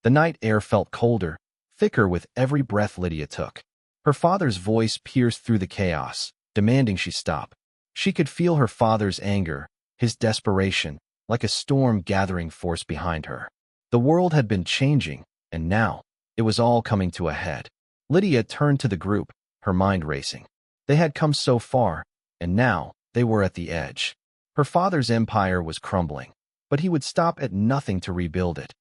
The night air felt colder, thicker with every breath Lydia took. Her father's voice pierced through the chaos, demanding she stop. She could feel her father's anger, his desperation, like a storm gathering force behind her. The world had been changing, and now, it was all coming to a head. Lydia turned to the group, her mind racing. They had come so far, and now, they were at the edge. Her father's empire was crumbling, but he would stop at nothing to rebuild it,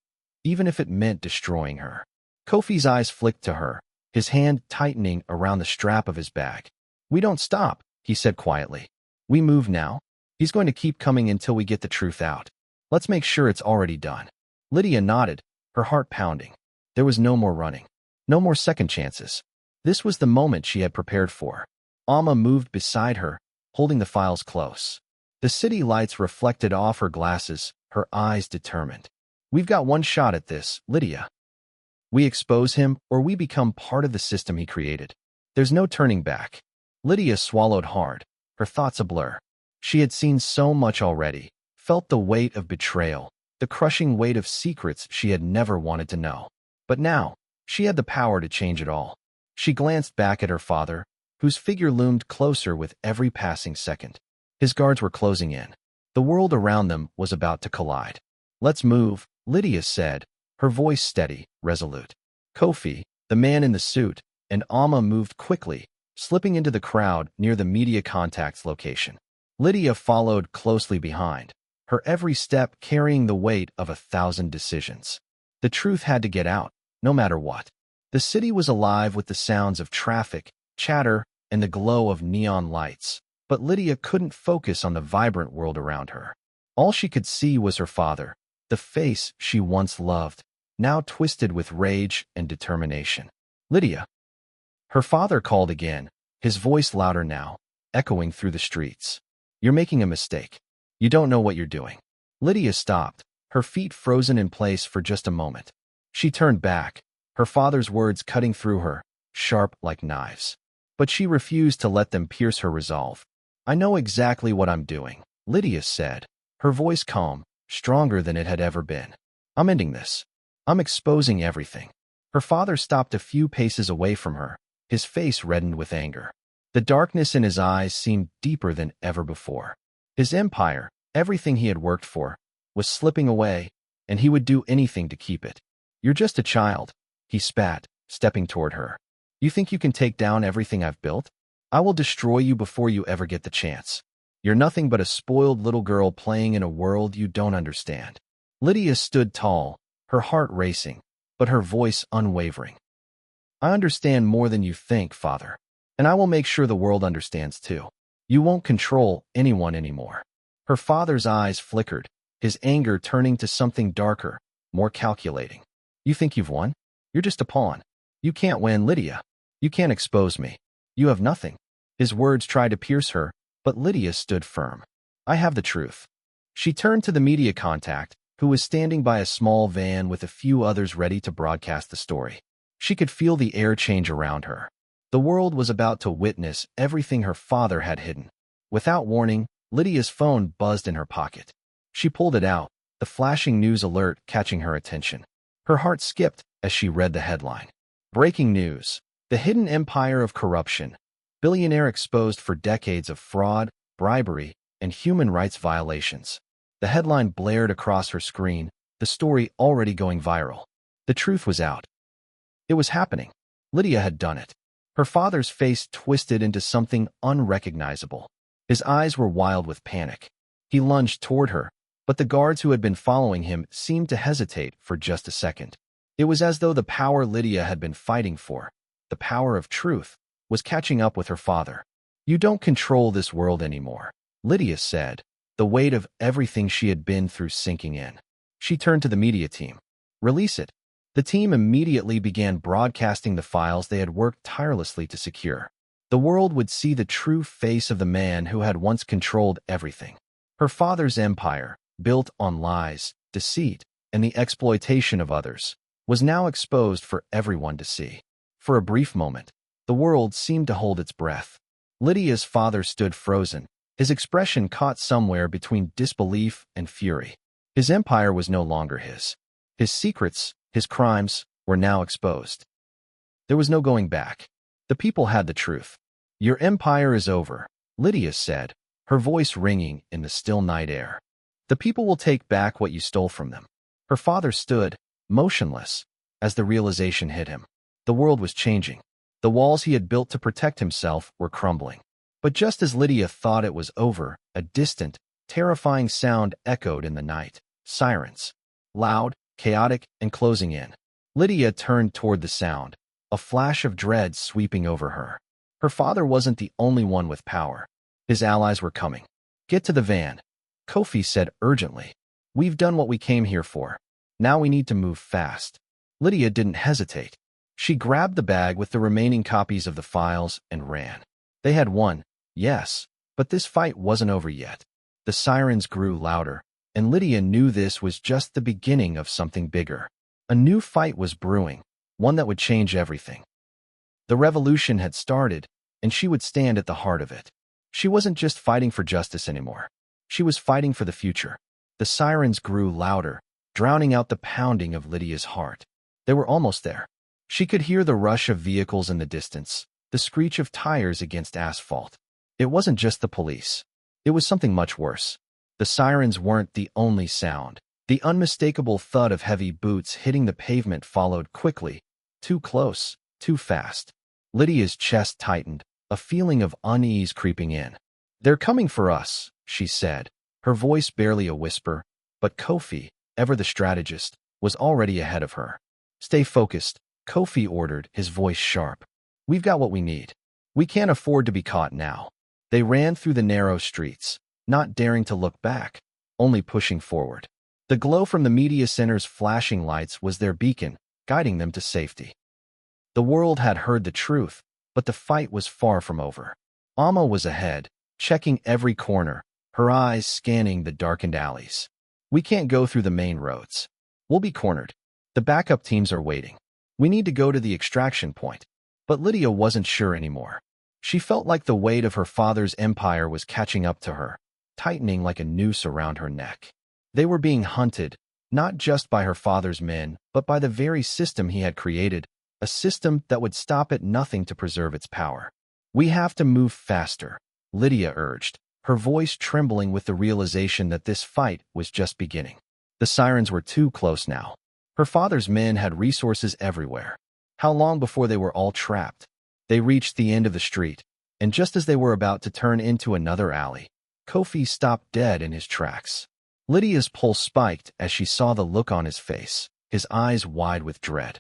even if it meant destroying her. Kofi's eyes flicked to her, his hand tightening around the strap of his bag. "We don't stop," he said quietly. "We move now. He's going to keep coming until we get the truth out. Let's make sure it's already done." Lydia nodded, her heart pounding. There was no more running. No more second chances. This was the moment she had prepared for. Alma moved beside her, holding the files close. The city lights reflected off her glasses, her eyes determined. "We've got one shot at this, Lydia. We expose him, or we become part of the system he created. There's no turning back." Lydia swallowed hard, her thoughts a blur. She had seen so much already, felt the weight of betrayal, the crushing weight of secrets she had never wanted to know. But now, she had the power to change it all. She glanced back at her father, whose figure loomed closer with every passing second. His guards were closing in. The world around them was about to collide. "Let's move," Lydia said, her voice steady, resolute. Kofi, the man in the suit, and Alma moved quickly, slipping into the crowd near the media contact's location. Lydia followed closely behind, her every step carrying the weight of 1,000 decisions. The truth had to get out, no matter what. The city was alive with the sounds of traffic, chatter, and the glow of neon lights, but Lydia couldn't focus on the vibrant world around her. All she could see was her father, the face she once loved, now twisted with rage and determination. "Lydia." Her father called again, his voice louder now, echoing through the streets. "You're making a mistake. You don't know what you're doing." Lydia stopped, her feet frozen in place for just a moment. She turned back, her father's words cutting through her, sharp like knives. But she refused to let them pierce her resolve. "I know exactly what I'm doing," Lydia said, her voice calm, stronger than it had ever been. "I'm ending this. I'm exposing everything." Her father stopped a few paces away from her, his face reddened with anger. The darkness in his eyes seemed deeper than ever before. His empire, everything he had worked for, was slipping away, and he would do anything to keep it. "You're just a child," he spat, stepping toward her. "You think you can take down everything I've built? I will destroy you before you ever get the chance. You're nothing but a spoiled little girl playing in a world you don't understand." Lydia stood tall, her heart racing, but her voice unwavering. "I understand more than you think, Father, and I will make sure the world understands too. You won't control anyone anymore." Her father's eyes flickered, his anger turning to something darker, more calculating. "You think you've won? You're just a pawn. You can't win, Lydia. You can't expose me. You have nothing." His words tried to pierce her, but Lydia stood firm. "I have the truth." She turned to the media contact, who was standing by a small van with a few others ready to broadcast the story. She could feel the air change around her. The world was about to witness everything her father had hidden. Without warning, Lydia's phone buzzed in her pocket. She pulled it out, the flashing news alert catching her attention. Her heart skipped as she read the headline. "Breaking news. The hidden empire of corruption. Billionaire exposed for decades of fraud, bribery, and human rights violations." The headline blared across her screen, the story already going viral. The truth was out. It was happening. Lydia had done it. Her father's face twisted into something unrecognizable. His eyes were wild with panic. He lunged toward her, but the guards who had been following him seemed to hesitate for just a second. It was as though the power Lydia had been fighting for, the power of truth, was catching up with her father. "You don't control this world anymore," Lydia said, the weight of everything she had been through sinking in. She turned to the media team. "Release it." The team immediately began broadcasting the files they had worked tirelessly to secure. The world would see the true face of the man who had once controlled everything. Her father's empire, built on lies, deceit, and the exploitation of others, was now exposed for everyone to see. For a brief moment, the world seemed to hold its breath. Lydia's father stood frozen, his expression caught somewhere between disbelief and fury. His empire was no longer his. His secrets, His crimes were now exposed. There was no going back. The people had the truth. Your empire is over, Lydia said, her voice ringing in the still night air. The people will take back what you stole from them. Her father stood, motionless, as the realization hit him. The world was changing. The walls he had built to protect himself were crumbling. But just as Lydia thought it was over, a distant, terrifying sound echoed in the night. Sirens. Loud, chaotic, and closing in. Lydia turned toward the sound, a flash of dread sweeping over her. Her father wasn't the only one with power. His allies were coming. Get to the van, Kofi said urgently. We've done what we came here for. Now we need to move fast. Lydia didn't hesitate. She grabbed the bag with the remaining copies of the files and ran. They had won, yes, but this fight wasn't over yet. The sirens grew louder, and Lydia knew this was just the beginning of something bigger. A new fight was brewing, one that would change everything. The revolution had started, and she would stand at the heart of it. She wasn't just fighting for justice anymore. She was fighting for the future. The sirens grew louder, drowning out the pounding of Lydia's heart. They were almost there. She could hear the rush of vehicles in the distance, the screech of tires against asphalt. It wasn't just the police. It was something much worse. The sirens weren't the only sound. The unmistakable thud of heavy boots hitting the pavement followed quickly, too close, too fast. Lydia's chest tightened, a feeling of unease creeping in. They're coming for us, she said, her voice barely a whisper, but Kofi, ever the strategist, was already ahead of her. Stay focused, Kofi ordered, his voice sharp. We've got what we need. We can't afford to be caught now. They ran through the narrow streets, not daring to look back, only pushing forward. The glow from the media center's flashing lights was their beacon, guiding them to safety. The world had heard the truth, but the fight was far from over. Amma was ahead, checking every corner, her eyes scanning the darkened alleys. We can't go through the main roads. We'll be cornered. The backup teams are waiting. We need to go to the extraction point. But Lydia wasn't sure anymore. She felt like the weight of her father's empire was catching up to her, tightening like a noose around her neck. They were being hunted, not just by her father's men, but by the very system he had created, a system that would stop at nothing to preserve its power. We have to move faster, Lydia urged, her voice trembling with the realization that this fight was just beginning. The sirens were too close now. Her father's men had resources everywhere. How long before they were all trapped? They reached the end of the street, and just as they were about to turn into another alley, Kofi stopped dead in his tracks. Lydia's pulse spiked as she saw the look on his face, his eyes wide with dread.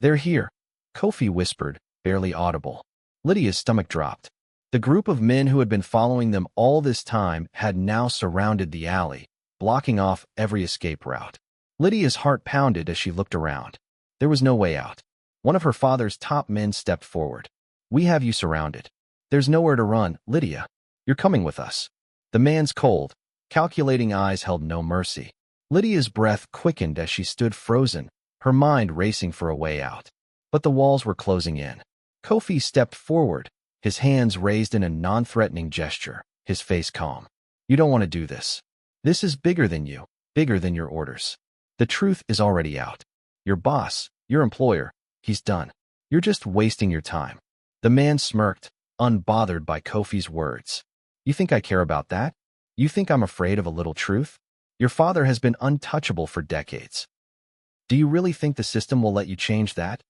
They're here, Kofi whispered, barely audible. Lydia's stomach dropped. The group of men who had been following them all this time had now surrounded the alley, blocking off every escape route. Lydia's heart pounded as she looked around. There was no way out. One of her father's top men stepped forward. We have you surrounded. There's nowhere to run, Lydia. You're coming with us. The man's cold, calculating eyes held no mercy. Lydia's breath quickened as she stood frozen, her mind racing for a way out. But the walls were closing in. Kofi stepped forward, his hands raised in a non-threatening gesture, his face calm. You don't want to do this. This is bigger than you, bigger than your orders. The truth is already out. Your boss, your employer, he's done. You're just wasting your time. The man smirked, unbothered by Kofi's words. You think I care about that? You think I'm afraid of a little truth? Your father has been untouchable for decades. Do you really think the system will let you change that?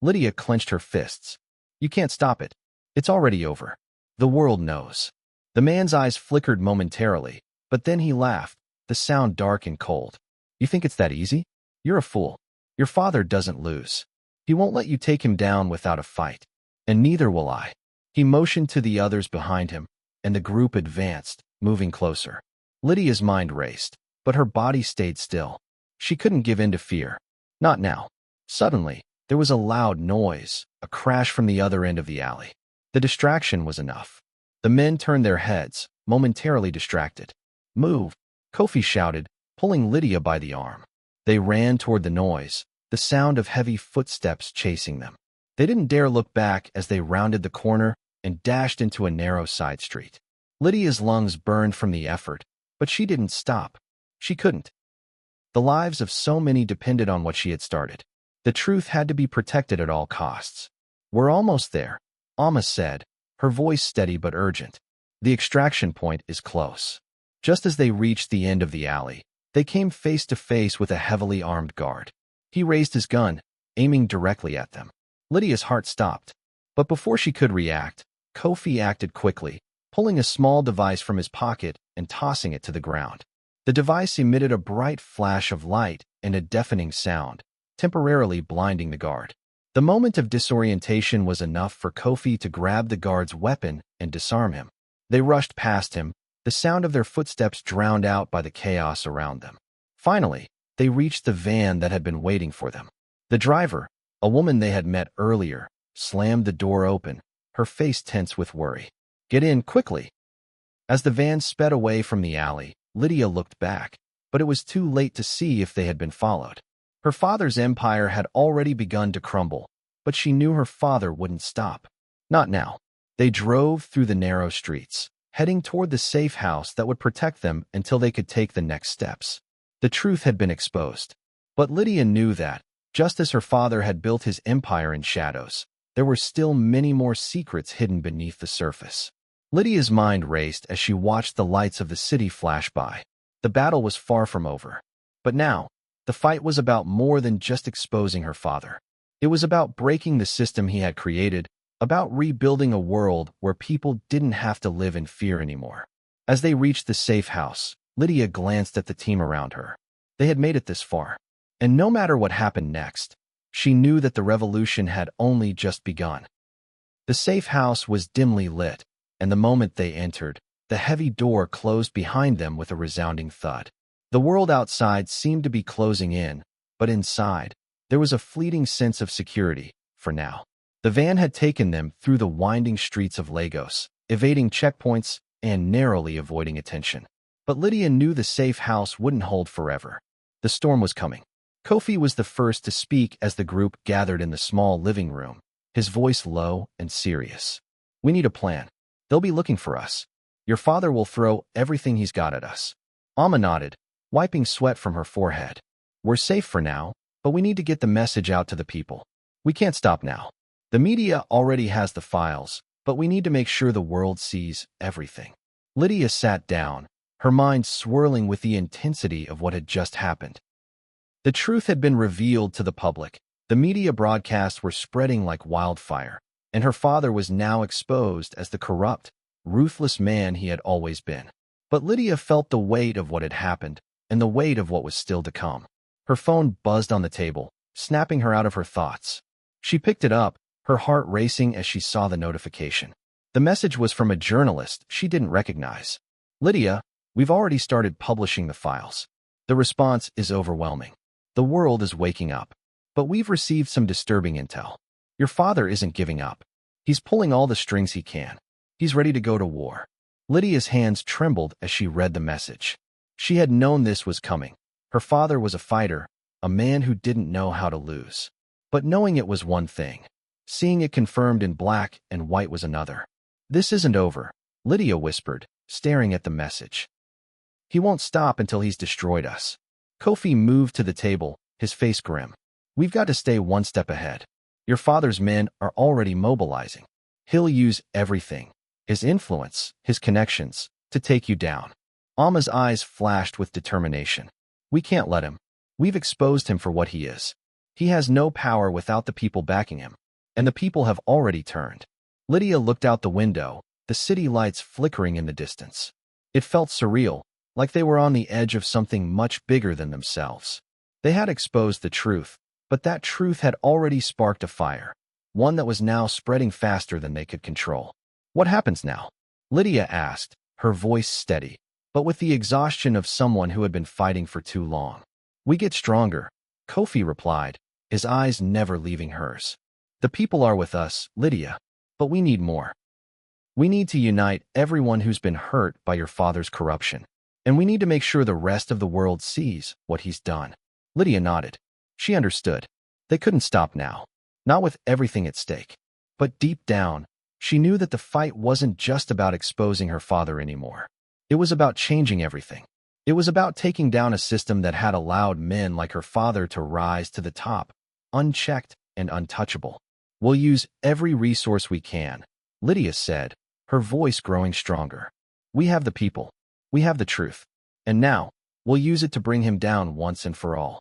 Lydia clenched her fists. You can't stop it. It's already over. The world knows. The man's eyes flickered momentarily, but then he laughed, the sound dark and cold. You think it's that easy? You're a fool. Your father doesn't lose. He won't let you take him down without a fight. And neither will I. He motioned to the others behind him, and the group advanced, moving closer. Lydia's mind raced, but her body stayed still. She couldn't give in to fear. Not now. Suddenly, there was a loud noise, a crash from the other end of the alley. The distraction was enough. The men turned their heads, momentarily distracted. Move, Kofi shouted, pulling Lydia by the arm. They ran toward the noise, the sound of heavy footsteps chasing them. They didn't dare look back as they rounded the corner and dashed into a narrow side street. Lydia's lungs burned from the effort, but she didn't stop. She couldn't. The lives of so many depended on what she had started. The truth had to be protected at all costs. "We're almost there," Amma said, her voice steady but urgent. "The extraction point is close." Just as they reached the end of the alley, they came face to face with a heavily armed guard. He raised his gun, aiming directly at them. Lydia's heart stopped. But before she could react, Kofi acted quickly, pulling a small device from his pocket and tossing it to the ground. The device emitted a bright flash of light and a deafening sound, temporarily blinding the guard. The moment of disorientation was enough for Kofi to grab the guard's weapon and disarm him. They rushed past him, the sound of their footsteps drowned out by the chaos around them. Finally, they reached the van that had been waiting for them. The driver, a woman they had met earlier, slammed the door open, her face tense with worry. "Get in, quickly!" As the van sped away from the alley, Lydia looked back, but it was too late to see if they had been followed. Her father's empire had already begun to crumble, but she knew her father wouldn't stop. Not now. They drove through the narrow streets, heading toward the safe house that would protect them until they could take the next steps. The truth had been exposed. But Lydia knew that, just as her father had built his empire in shadows, there were still many more secrets hidden beneath the surface. Lydia's mind raced as she watched the lights of the city flash by. The battle was far from over. But now, the fight was about more than just exposing her father. It was about breaking the system he had created, about rebuilding a world where people didn't have to live in fear anymore. As they reached the safe house, Lydia glanced at the team around her. They had made it this far. And no matter what happened next, she knew that the revolution had only just begun. The safe house was dimly lit, and the moment they entered, the heavy door closed behind them with a resounding thud. The world outside seemed to be closing in, but inside, there was a fleeting sense of security, for now. The van had taken them through the winding streets of Lagos, evading checkpoints and narrowly avoiding attention. But Lydia knew the safe house wouldn't hold forever. The storm was coming. Kofi was the first to speak as the group gathered in the small living room, his voice low and serious. "We need a plan. They'll be looking for us. Your father will throw everything he's got at us." Amma nodded, wiping sweat from her forehead. "We're safe for now, but we need to get the message out to the people. We can't stop now. The media already has the files, but we need to make sure the world sees everything." Lydia sat down, her mind swirling with the intensity of what had just happened. The truth had been revealed to the public. The media broadcasts were spreading like wildfire, and her father was now exposed as the corrupt, ruthless man he had always been. But Lydia felt the weight of what had happened and the weight of what was still to come. Her phone buzzed on the table, snapping her out of her thoughts. She picked it up, her heart racing as she saw the notification. The message was from a journalist she didn't recognize. "Lydia, we've already started publishing the files. The response is overwhelming. The world is waking up. But we've received some disturbing intel. Your father isn't giving up. He's pulling all the strings he can. He's ready to go to war." Lydia's hands trembled as she read the message. She had known this was coming. Her father was a fighter, a man who didn't know how to lose. But knowing it was one thing. Seeing it confirmed in black and white was another. "This isn't over," Lydia whispered, staring at the message. "He won't stop until he's destroyed us." Kofi moved to the table, his face grim. "We've got to stay one step ahead. Your father's men are already mobilizing. He'll use everything, his influence, his connections, to take you down." Amma's eyes flashed with determination. "We can't let him. We've exposed him for what he is. He has no power without the people backing him. And the people have already turned." Lydia looked out the window, the city lights flickering in the distance. It felt surreal, like they were on the edge of something much bigger than themselves. They had exposed the truth, but that truth had already sparked a fire, one that was now spreading faster than they could control. "What happens now?" Lydia asked, her voice steady, but with the exhaustion of someone who had been fighting for too long. "We get stronger," Kofi replied, his eyes never leaving hers. "The people are with us, Lydia, but we need more. We need to unite everyone who's been hurt by your father's corruption. And we need to make sure the rest of the world sees what he's done." Lydia nodded. She understood. They couldn't stop now, not with everything at stake. But deep down, she knew that the fight wasn't just about exposing her father anymore. It was about changing everything. It was about taking down a system that had allowed men like her father to rise to the top, unchecked and untouchable. We'll use every resource we can, Lydia said, her voice growing stronger. We have the people. We have the truth. And now, we'll use it to bring him down once and for all.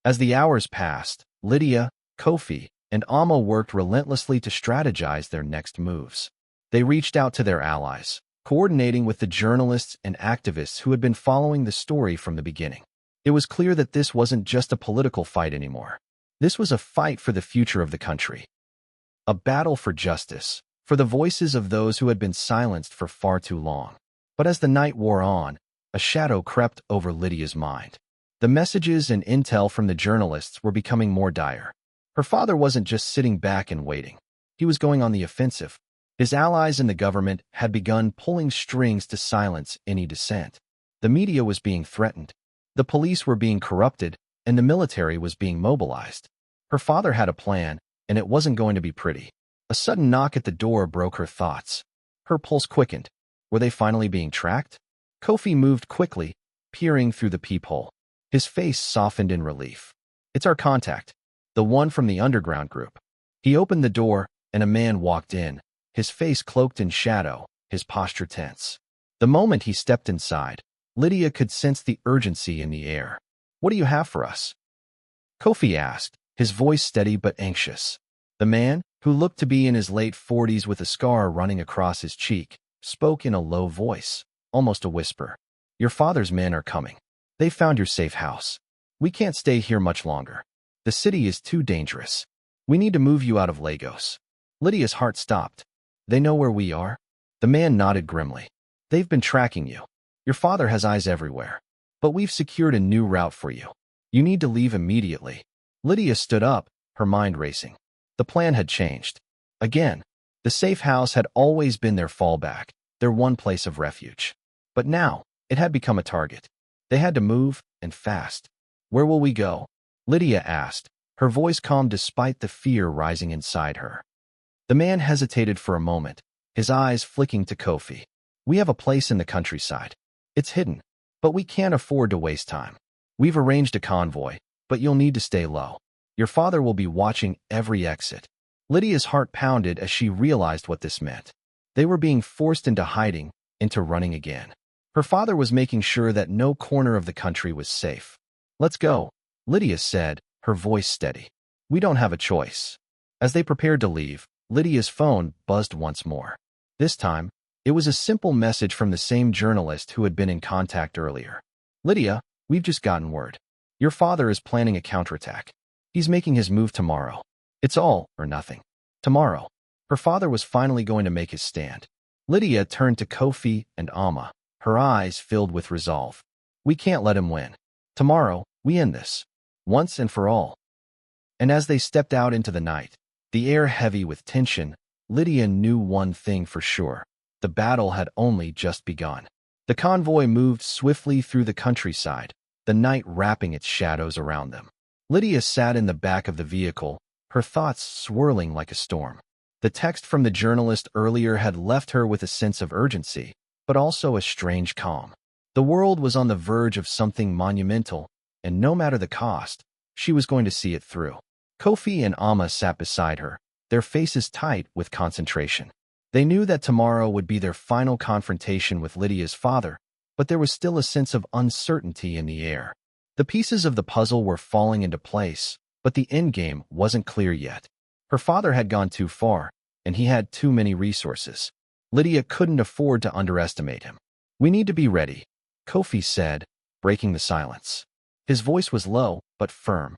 As the hours passed, Lydia, Kofi, and Amma worked relentlessly to strategize their next moves. They reached out to their allies, coordinating with the journalists and activists who had been following the story from the beginning. It was clear that this wasn't just a political fight anymore. This was a fight for the future of the country. A battle for justice, for the voices of those who had been silenced for far too long. But as the night wore on, a shadow crept over Lydia's mind. The messages and intel from the journalists were becoming more dire. Her father wasn't just sitting back and waiting. He was going on the offensive. His allies in the government had begun pulling strings to silence any dissent. The media was being threatened. The police were being corrupted, and the military was being mobilized. Her father had a plan, and it wasn't going to be pretty. A sudden knock at the door broke her thoughts. Her pulse quickened. Were they finally being tracked? Kofi moved quickly, peering through the peephole. His face softened in relief. It's our contact, the one from the underground group. He opened the door, and a man walked in, his face cloaked in shadow, his posture tense. The moment he stepped inside, Lydia could sense the urgency in the air. What do you have for us? Kofi asked, his voice steady but anxious. The man, who looked to be in his late 40s with a scar running across his cheek, spoke in a low voice, almost a whisper. Your father's men are coming. They found your safe house. We can't stay here much longer. The city is too dangerous. We need to move you out of Lagos. Lydia's heart stopped. They know where we are? The man nodded grimly. They've been tracking you. Your father has eyes everywhere. But we've secured a new route for you. You need to leave immediately. Lydia stood up, her mind racing. The plan had changed. Again, the safe house had always been their fallback, their one place of refuge. But now, it had become a target. They had to move, and fast. Where will we go? Lydia asked, her voice calm despite the fear rising inside her. The man hesitated for a moment, his eyes flicking to Kofi. We have a place in the countryside. It's hidden, but we can't afford to waste time. We've arranged a convoy, but you'll need to stay low. Your father will be watching every exit. Lydia's heart pounded as she realized what this meant. They were being forced into hiding, into running again. Her father was making sure that no corner of the country was safe. Let's go, Lydia said, her voice steady. We don't have a choice. As they prepared to leave, Lydia's phone buzzed once more. This time, it was a simple message from the same journalist who had been in contact earlier. Lydia, we've just gotten word. Your father is planning a counterattack. He's making his move tomorrow. It's all or nothing. Tomorrow. Her father was finally going to make his stand. Lydia turned to Kofi and Amma, her eyes filled with resolve. We can't let him win. Tomorrow, we end this. Once and for all. And as they stepped out into the night, the air heavy with tension, Lydia knew one thing for sure. The battle had only just begun. The convoy moved swiftly through the countryside, the night wrapping its shadows around them. Lydia sat in the back of the vehicle, her thoughts swirling like a storm. The text from the journalist earlier had left her with a sense of urgency, but also a strange calm. The world was on the verge of something monumental, and no matter the cost, she was going to see it through. Kofi and Amma sat beside her, their faces tight with concentration. They knew that tomorrow would be their final confrontation with Lydia's father, but there was still a sense of uncertainty in the air. The pieces of the puzzle were falling into place, but the endgame wasn't clear yet. Her father had gone too far, and he had too many resources. Lydia couldn't afford to underestimate him. We need to be ready, Kofi said, breaking the silence. His voice was low, but firm.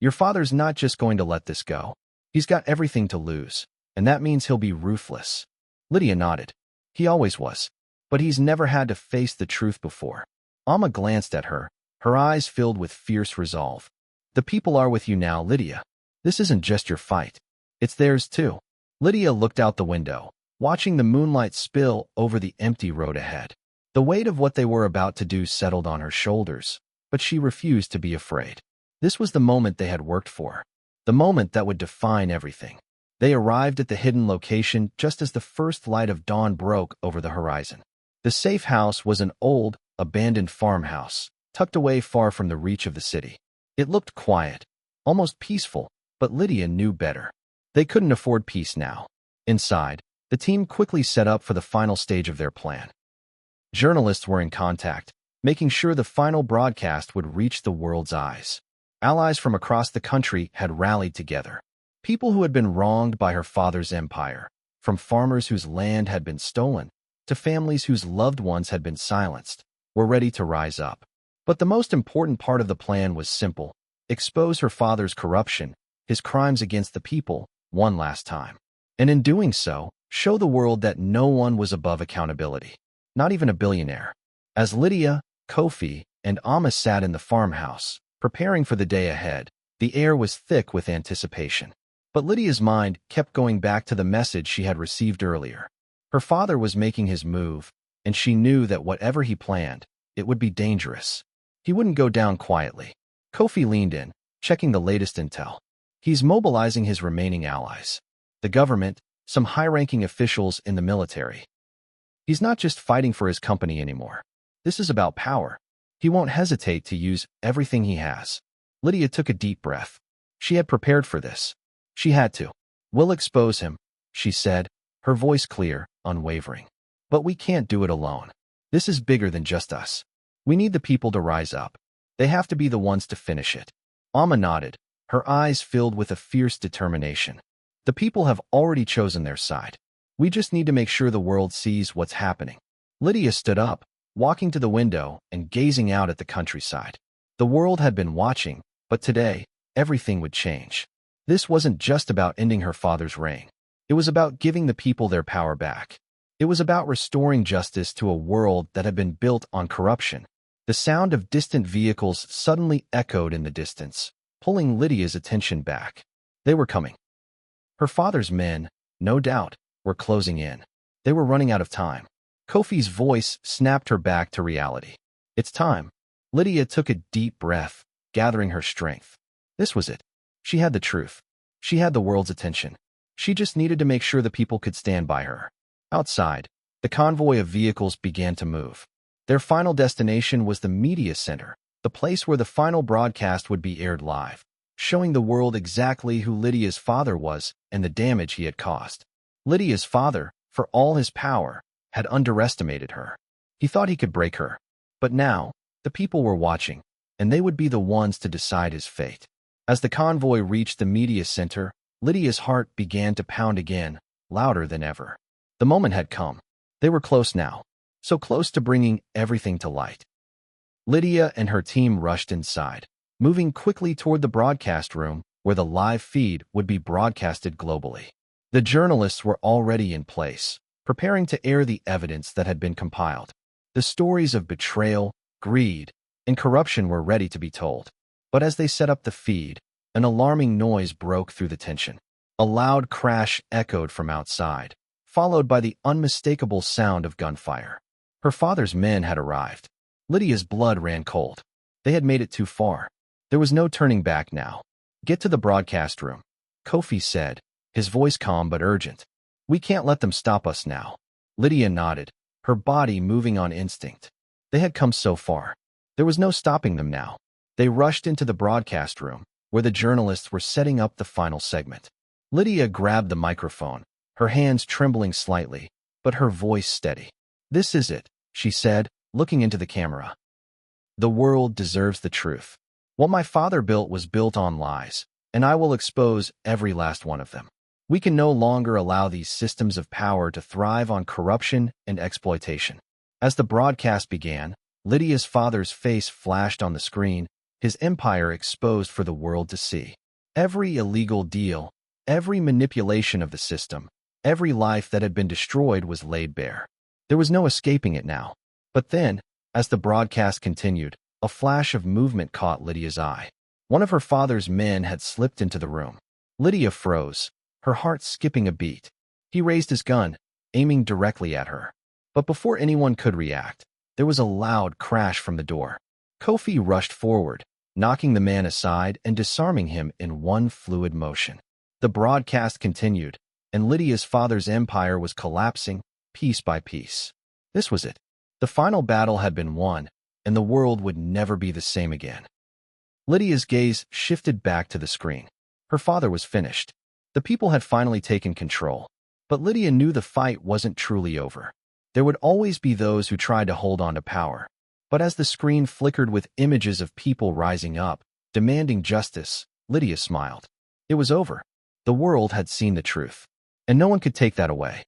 Your father's not just going to let this go. He's got everything to lose, and that means he'll be ruthless. Lydia nodded. He always was, but he's never had to face the truth before. Amma glanced at her, her eyes filled with fierce resolve. The people are with you now, Lydia. This isn't just your fight. It's theirs too. Lydia looked out the window, watching the moonlight spill over the empty road ahead. The weight of what they were about to do settled on her shoulders, but she refused to be afraid. This was the moment they had worked for, the moment that would define everything. They arrived at the hidden location just as the first light of dawn broke over the horizon. The safe house was an old, abandoned farmhouse, tucked away far from the reach of the city. It looked quiet, almost peaceful, but Lydia knew better. They couldn't afford peace now. Inside, the team quickly set up for the final stage of their plan. Journalists were in contact, making sure the final broadcast would reach the world's eyes. Allies from across the country had rallied together. People who had been wronged by her father's empire, from farmers whose land had been stolen to families whose loved ones had been silenced, were ready to rise up. But the most important part of the plan was simple: expose her father's corruption, his crimes against the people, one last time. And in doing so, show the world that no one was above accountability, not even a billionaire. As Lydia, Kofi, and Amma sat in the farmhouse, preparing for the day ahead, the air was thick with anticipation. But Lydia's mind kept going back to the message she had received earlier. Her father was making his move, and she knew that whatever he planned, it would be dangerous. He wouldn't go down quietly. Kofi leaned in, checking the latest intel. He's mobilizing his remaining allies. The government, some high-ranking officials in the military. He's not just fighting for his company anymore. This is about power. He won't hesitate to use everything he has. Lydia took a deep breath. She had prepared for this. She had to. "We'll expose him," she said, her voice clear, unwavering. "But we can't do it alone. This is bigger than just us. We need the people to rise up. They have to be the ones to finish it." Amma nodded, her eyes filled with a fierce determination. "The people have already chosen their side. We just need to make sure the world sees what's happening." Lydia stood up, walking to the window and gazing out at the countryside. The world had been watching, but today, everything would change. This wasn't just about ending her father's reign. It was about giving the people their power back. It was about restoring justice to a world that had been built on corruption. The sound of distant vehicles suddenly echoed in the distance, pulling Lydia's attention back. They were coming. Her father's men, no doubt, were closing in. They were running out of time. Kofi's voice snapped her back to reality. "It's time." Lydia took a deep breath, gathering her strength. This was it. She had the truth. She had the world's attention. She just needed to make sure the people could stand by her. Outside, the convoy of vehicles began to move. Their final destination was the media center, the place where the final broadcast would be aired live, showing the world exactly who Lydia's father was and the damage he had caused. Lydia's father, for all his power, had underestimated her. He thought he could break her. But now, the people were watching, and they would be the ones to decide his fate. As the convoy reached the media center, Lydia's heart began to pound again, louder than ever. The moment had come. They were close now, so close to bringing everything to light. Lydia and her team rushed inside, moving quickly toward the broadcast room where the live feed would be broadcasted globally. The journalists were already in place, preparing to air the evidence that had been compiled. The stories of betrayal, greed, and corruption were ready to be told. But as they set up the feed, an alarming noise broke through the tension. A loud crash echoed from outside, followed by the unmistakable sound of gunfire. Her father's men had arrived. Lydia's blood ran cold. They had made it too far. There was no turning back now. "Get to the broadcast room," Kofi said, his voice calm but urgent. "We can't let them stop us now." Lydia nodded, her body moving on instinct. They had come so far. There was no stopping them now. They rushed into the broadcast room, where the journalists were setting up the final segment. Lydia grabbed the microphone, her hands trembling slightly, but her voice steady. "This is it," she said, looking into the camera. "The world deserves the truth. What my father built was built on lies, and I will expose every last one of them. We can no longer allow these systems of power to thrive on corruption and exploitation." As the broadcast began, Lydia's father's face flashed on the screen, his empire exposed for the world to see. Every illegal deal, every manipulation of the system, every life that had been destroyed was laid bare. There was no escaping it now. But then, as the broadcast continued, a flash of movement caught Lydia's eye. One of her father's men had slipped into the room. Lydia froze, her heart skipping a beat. He raised his gun, aiming directly at her. But before anyone could react, there was a loud crash from the door. Kofi rushed forward, knocking the man aside and disarming him in one fluid motion. The broadcast continued, and Lydia's father's empire was collapsing, piece by piece. This was it. The final battle had been won, and the world would never be the same again. Lydia's gaze shifted back to the screen. Her father was finished. The people had finally taken control. But Lydia knew the fight wasn't truly over. There would always be those who tried to hold on to power. But as the screen flickered with images of people rising up, demanding justice, Lydia smiled. It was over. The world had seen the truth. And no one could take that away.